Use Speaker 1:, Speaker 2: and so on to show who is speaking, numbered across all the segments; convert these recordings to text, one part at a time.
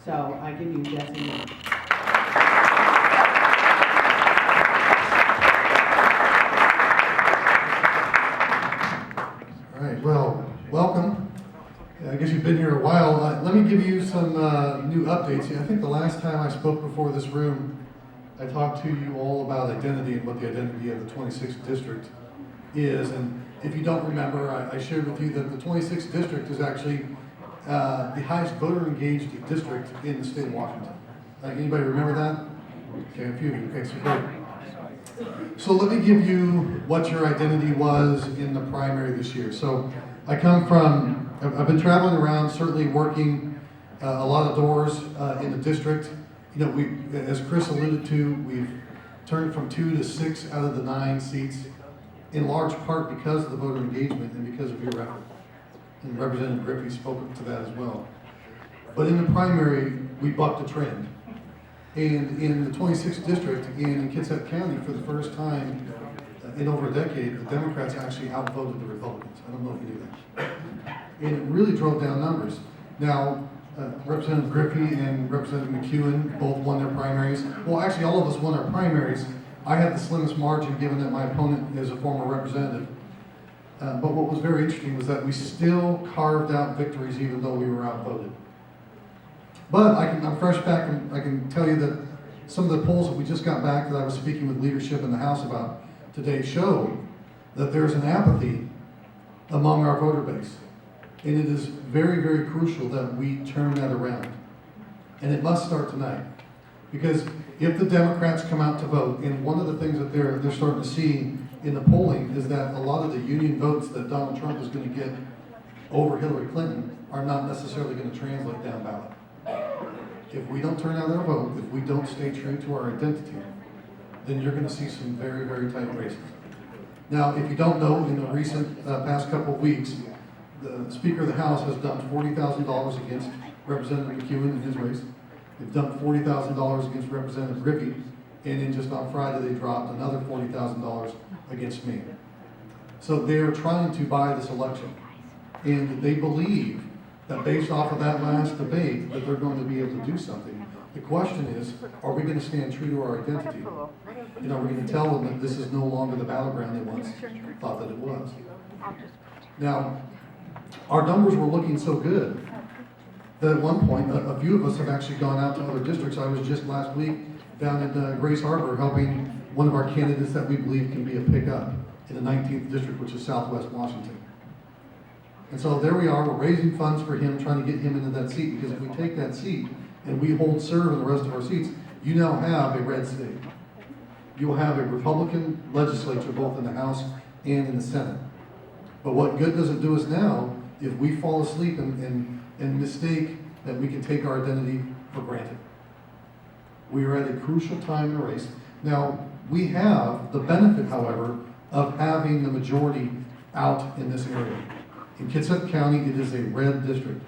Speaker 1: So I give you Jesse.
Speaker 2: All right, well, welcome. I guess you've been here a while. Let me give you some new updates. I think the last time I spoke before this room, I talked to you all about identity and what the identity of the 26th district is. And if you don't remember, I shared with you that the 26th district is actually the highest voter engaged district in the state of Washington. Anybody remember that? Okay, a few of you. Okay, so great. So let me give you what your identity was in the primary this year. So I come from, I've been traveling around, certainly working a lot of doors in the district. You know, as Chris alluded to, we've turned from 2 to 6 out of the 9 seats, in large part because of the voter engagement and because of your effort. And Representative Griffey spoke to that as well. But in the primary, we bucked a trend. And in the 26th district in Kitsap County, for the first time in over a decade, the Democrats actually outvoted the Republicans. I don't know if you knew that. And it really drove down numbers. Now, Representative Griffey and Representative McEwen both won their primaries. Well, actually, all of us won our primaries. I had the slimmest margin, given that my opponent is a former representative. But what was very interesting was that we still carved out victories even though we were outvoted. But I'm fresh back, and I can tell you that some of the polls that we just got back that I was speaking with leadership in the House about today show that there's an apathy among our voter base. And it is very, very crucial that we turn that around. And it must start tonight. Because if the Democrats come out to vote, and one of the things that they're starting to see in the polling is that a lot of the union votes that Donald Trump is going to get over Hillary Clinton are not necessarily going to translate down ballot. If we don't turn out our vote, if we don't stay true to our identity, then you're going to see some very, very tight races. Now, if you don't know, in the recent past couple of weeks, the Speaker of the House has dumped $40,000 against Representative McEwen in his race. They've dumped $40,000 against Representative Griffey, and then just on Friday they dropped another $40,000 against me. So they're trying to buy this election, and they believe that based off of that last debate that they're going to be able to do something. The question is, are we going to stand true to our identity? You know, we're going to tell them that this is no longer the battleground they once thought that it was. Now, our numbers were looking so good that at one point, a few of us have actually gone out to other districts. I was just last week down in Grace Harbor helping one of our candidates that we believe can be a pickup in the 19th district, which is Southwest Washington. And so there we are, we're raising funds for him, trying to get him into that seat, because if we take that seat and we hold serve in the rest of our seats, you now have a red state. You will have a Republican legislature both in the House and in the Senate. But what good does it do us now if we fall asleep and mistake that we can take our identity for granted? We are at a crucial time in the race. Now, we have the benefit, however, of having the majority out in this area. In Kitsap County, it is a red district.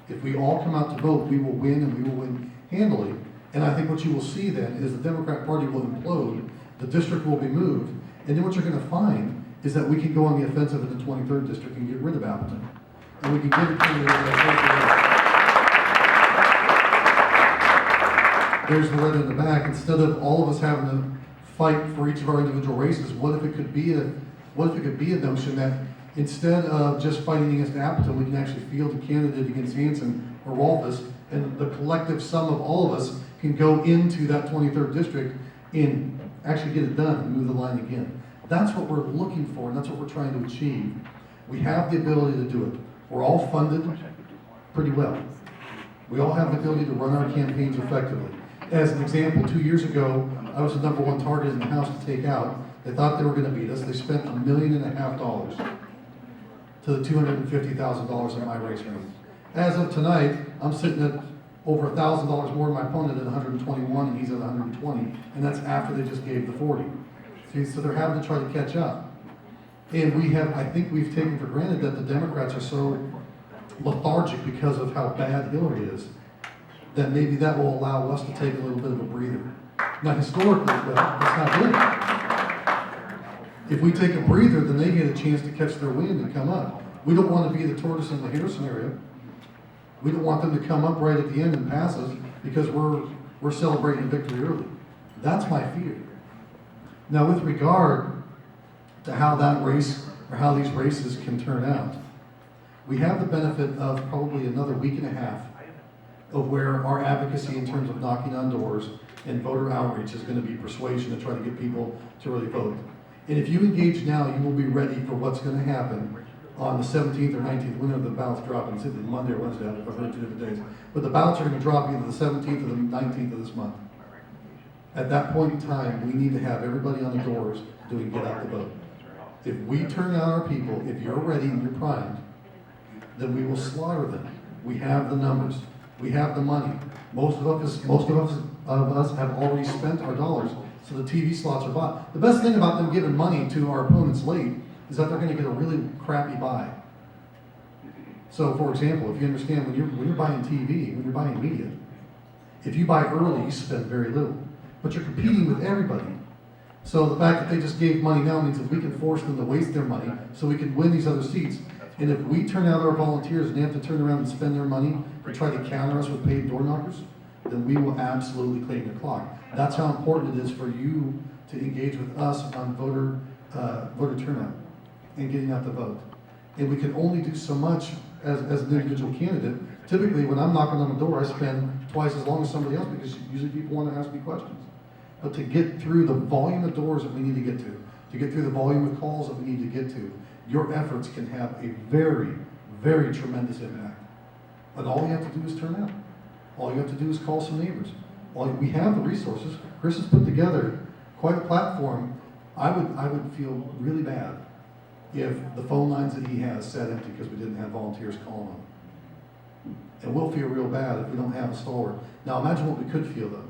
Speaker 2: If we all come out to vote, we will win, and we will win handily. And I think what you will see then is the Democrat Party will implode, the district will be moved, and then what you're going to find is that we can go on the offensive in the 23rd district and get rid of Appleton. And we can give it to you. There's the letter in the back. Instead of all of us having to fight for each of our individual races, what if it could be a notion that instead of just fighting against Appleton, we can actually field a candidate against Hanson or Rolfus, and the collective sum of all of us can go into that 23rd district and actually get it done and move the line again. That's what we're looking for, and that's what we're trying to achieve. We have the ability to do it. We're all funded pretty well. We all have the ability to run our campaigns effectively. As an example, 2 years ago, I was the #1 target in the House to take out. They thought they were going to beat us. They spent $1.5 million to the $250,000 in my race ring. As of tonight, I'm sitting at over $1,000 more than my opponent at 121, and he's at 120, and that's after they just gave the 40. See, so they're having to try to catch up. And I think we've taken for granted that the Democrats are so lethargic because of how bad Hillary is, that maybe that will allow us to take a little bit of a breather. Now, historically, that's not good. If we take a breather, then they get a chance to catch their wind and come up. We don't want to be the tortoise and the hare scenario. We don't want them to come up right at the end and pass us because we're celebrating victory early. That's my fear. Now, with regard to how that race or how these races can turn out, we have the benefit of probably another week and a half of where our advocacy in terms of knocking on doors and voter outreach is going to be persuasion to try to get people to really vote. And if you engage now, you will be ready for what's going to happen on the 17th or 19th, whenever the ballots drop. It's either Monday or Wednesday, I've heard 2 different days. But the ballots are going to drop either the 17th or the 19th of this month. At that point in time, we need to have everybody on the doors doing get out the vote. If we turn out our people, if you're ready and you're primed, then we will slaughter them. We have the numbers. We have the money. Most of us have already spent our dollars, so the TV slots are bought. The best thing about them giving money to our opponents late is that they're going to get a really crappy buy. So, for example, if you understand, when you're buying TV, when you're buying media, if you buy early, you spend very little. But you're competing with everybody. So the fact that they just gave money now means that we can force them to waste their money so we can win these other seats. And if we turn out our volunteers and they have to turn around and spend their money to try to counter us with paid door knockers, then we will absolutely claim the clock. That's how important it is for you to engage with us on voter turnout and getting out the vote. And we can only do so much as an individual candidate. Typically, when I'm knocking on the door, I spend twice as long as somebody else because usually people want to ask me questions. But to get through the volume of doors that we need to get to get through the volume of calls that we need to get to, your efforts can have a very, very tremendous impact. And all you have to do is turn out. All you have to do is call some neighbors. We have the resources. Chris has put together quite a platform. I would feel really bad if the phone lines that he has sat empty because we didn't have volunteers calling them. And we'll feel real bad if we don't have a stalwart. Now imagine what we could feel though.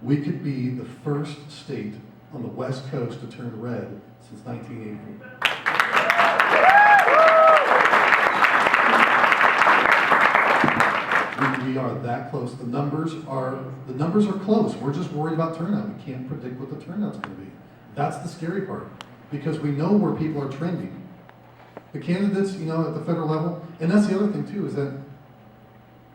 Speaker 2: We could be the first state on the West Coast to turn red since 1984. We are that close. The numbers are close. We're just worried about turnout. We can't predict what the turnout's going to be. That's the scary part, because we know where people are trending. The candidates, at the federal level, and that's the other thing too, is that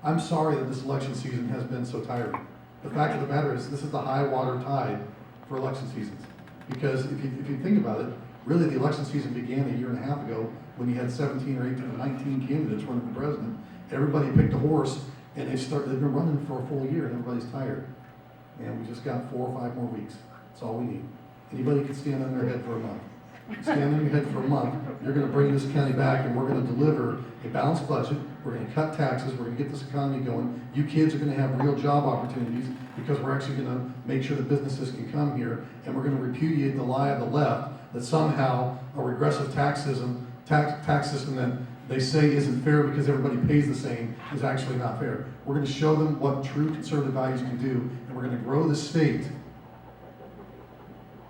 Speaker 2: I'm sorry that this election season has been so tiring. The fact of the matter is, this is the high water tide for election seasons. Because if you think about it, really the election season began a year and a half ago when you had 17 or 18 or 19 candidates running for president. Everybody picked a horse, and they've been running for a full year, and everybody's tired. And we just got 4 or 5 more weeks. That's all we need. Anybody can stand on their head for a month. Stand on your head for a month, you're going to bring this county back, and we're going to deliver a balanced budget. We're going to cut taxes. We're going to get this economy going. You kids are going to have real job opportunities because we're actually going to make sure that businesses can come here, and we're going to repudiate the lie of the left that somehow a regressive tax system that they say isn't fair because everybody pays the same is actually not fair. We're going to show them what true conservative values can do, and we're going to grow the state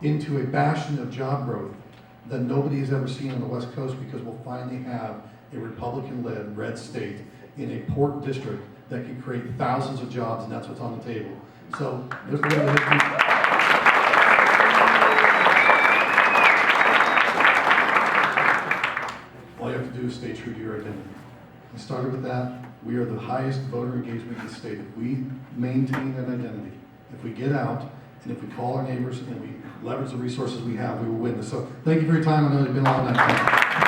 Speaker 2: into a bastion of job growth that nobody has ever seen on the West Coast, because we'll finally have a Republican-led red state in a port district that can create thousands of jobs, and that's what's on the table. So there's a little history. All you have to do is stay true to your identity. I started with that. We are the highest voter engagement in the state. If we maintain that identity, if we get out, and if we call our neighbors and we leverage the resources we have, we will win this. So thank you for your time. I know it's been a long night.